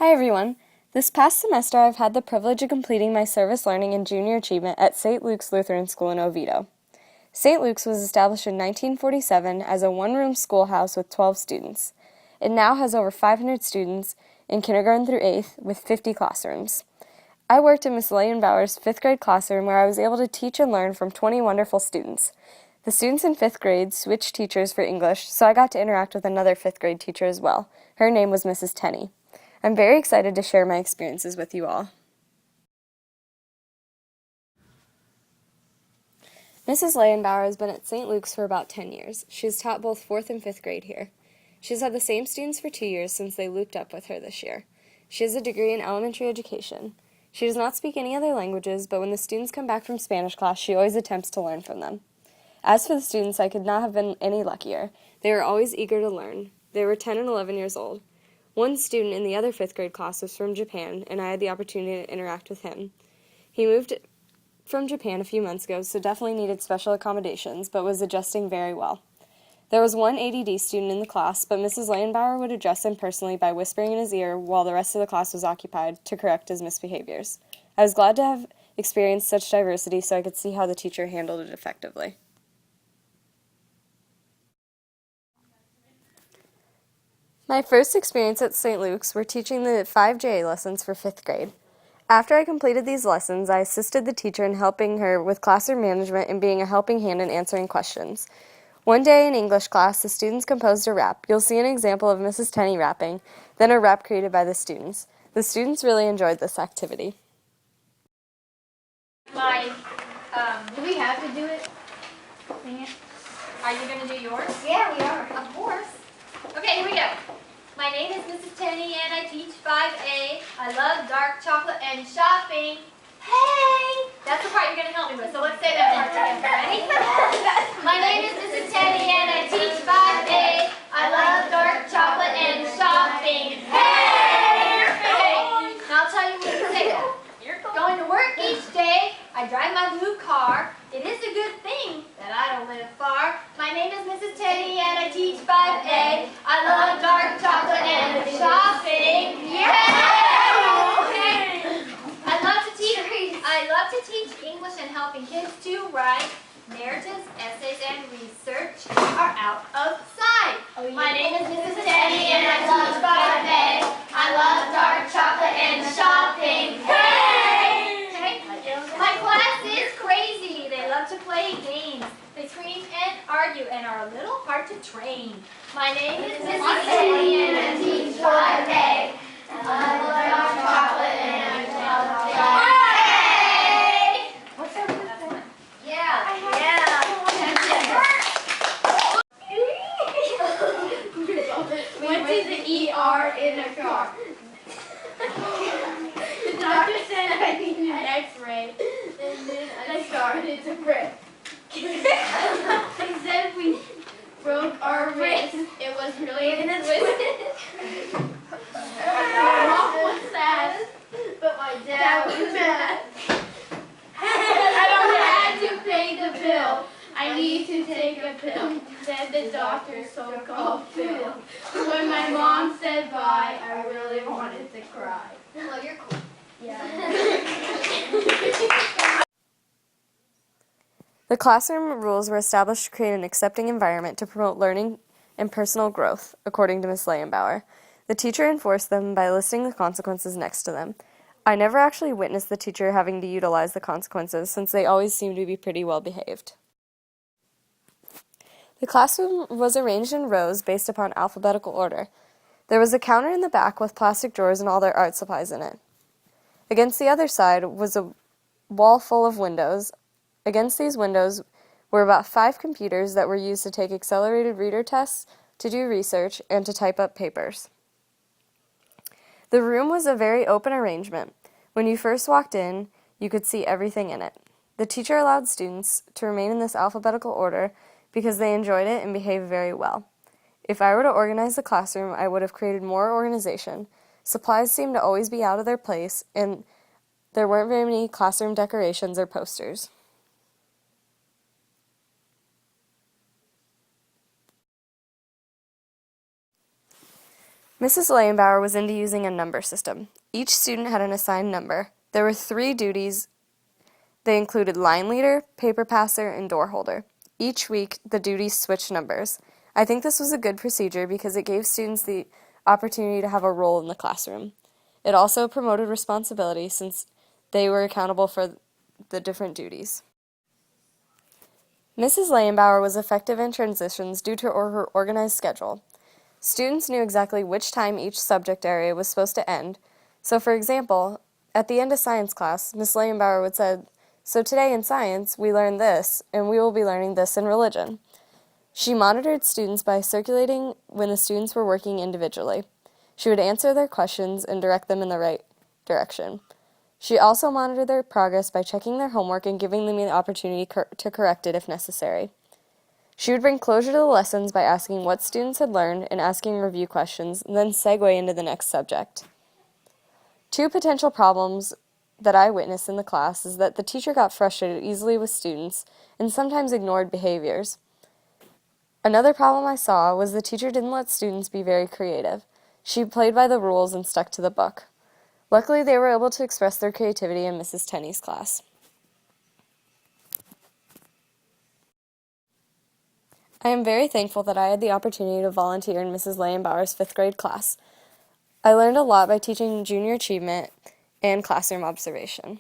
Hi everyone. This past semester I've had the privilege of completing my service learning and junior achievement at St. Luke's Lutheran School in Oviedo. St. Luke's was established in 1947 as a one-room schoolhouse with 12 students. It now has over 500 students in kindergarten through 8th with 50 classrooms. I worked in Miss Leyenbauer's 5th grade classroom where I was able to teach and learn from 20 wonderful students. The students in 5th grade switched teachers for English, so I got to interact with another 5th grade teacher as well. Her name was Mrs. Tenney. I'm very excited to share my experiences with you all. Mrs. Leyenbauer has been at St. Luke's for about 10 years. She has taught both 4th and 5th grade here. She has had the same students for 2 years since they looped up with her this year. She has a degree in elementary education. She does not speak any other languages, but when the students come back from Spanish class, she always attempts to learn from them. As for the students, I could not have been any luckier. They were always eager to learn. They were 10 and 11 years old. One student in the other 5th grade class was from Japan, and I had the opportunity to interact with him. He moved from Japan a few months ago, so definitely needed special accommodations, but was adjusting very well. There was one ADD student in the class, but Mrs. Leyenbauer would address him personally by whispering in his ear while the rest of the class was occupied to correct his misbehaviors. I was glad to have experienced such diversity so I could see how the teacher handled it effectively. My first experience at St. Luke's were teaching the 5JA lessons for 5th grade. After I completed these lessons, I assisted the teacher in helping her with classroom management and being a helping hand in answering questions. One day in English class, the students composed a rap. You'll see an example of Mrs. Tenney rapping, then a rap created by the students. The students really enjoyed this activity. Do we have to do it? Are you going to do yours? Yeah, we are. Of course. Okay, here we go. My name is Mrs. Tenney and I teach 5A. I love dark chocolate and shopping. Hey! That's the part you're going to help me with, so let's say that part together. Ready? My name is Mrs. Tenney and I teach 5A. I love dark chocolate and shopping. Hey! Hey! Now I'll tell you what to say. Going to work each day, I drive my blue car. It is a good thing that I don't live far. My name is Mrs. Tenney and I teach 5A. I love dark chocolate and shopping. Yay! I love to teach English and helping kids to write. Narratives, essays, and research are out of sight. My name is Mrs. Tenney and I teach 5A. I love dark chocolate and shopping. Hey! My class is crazy. They love to play games. They scream and argue and are a little hard to train. My name is Mrs. Tenney and I teach 5A. I love dark chocolate and shopping. What is the ER in a car? The doctor said I need an X-ray, and then I started to pray. He said we broke our wrist. It was really twisted. My mom was sad, but my dad was mad. I had to pay the bill. I need to take a pill, said the doctor's so-called Phil. When my mom said bye, I really wanted to cry. Well, you're cool. Yeah. The classroom rules were established to create an accepting environment to promote learning and personal growth, according to Ms. Leyenbauer. The teacher enforced them by listing the consequences next to them. I never actually witnessed the teacher having to utilize the consequences, since they always seemed to be pretty well behaved. The classroom was arranged in rows based upon alphabetical order. There was a counter in the back with plastic drawers and all their art supplies in it. Against the other side was a wall full of windows. Against these windows were about 5 computers that were used to take accelerated reader tests, to do research, and to type up papers. The room was a very open arrangement. When you first walked in, you could see everything in it. The teacher allowed students to remain in this alphabetical order because they enjoyed it and behaved very well. If I were to organize the classroom, I would have created more organization. Supplies seemed to always be out of their place, and there weren't very many classroom decorations or posters. Mrs. Leyenbauer was into using a number system. Each student had an assigned number. There were 3 duties. They included line leader, paper passer, and door holder. Each week, the duties switched numbers. I think this was a good procedure because it gave students the opportunity to have a role in the classroom. It also promoted responsibility since they were accountable for the different duties. Mrs. Leyenbauer was effective in transitions due to her organized schedule. Students knew exactly which time each subject area was supposed to end. So, for example, at the end of science class, Miss Leyenbauer would say, "So today in science, we learned this, and we will be learning this in religion." She monitored students by circulating when the students were working individually. She would answer their questions and direct them in the right direction. She also monitored their progress by checking their homework and giving them the opportunity to correct it if necessary. She would bring closure to the lessons by asking what students had learned and asking review questions, and then segue into the next subject. 2 potential problems that I witnessed in the class is that the teacher got frustrated easily with students and sometimes ignored behaviors. Another problem I saw was the teacher didn't let students be very creative. She played by the rules and stuck to the book. Luckily, they were able to express their creativity in Mrs. Tenney's class. I am very thankful that I had the opportunity to volunteer in Mrs. Leyenbauer's 5th grade class. I learned a lot by teaching junior achievement and classroom observation.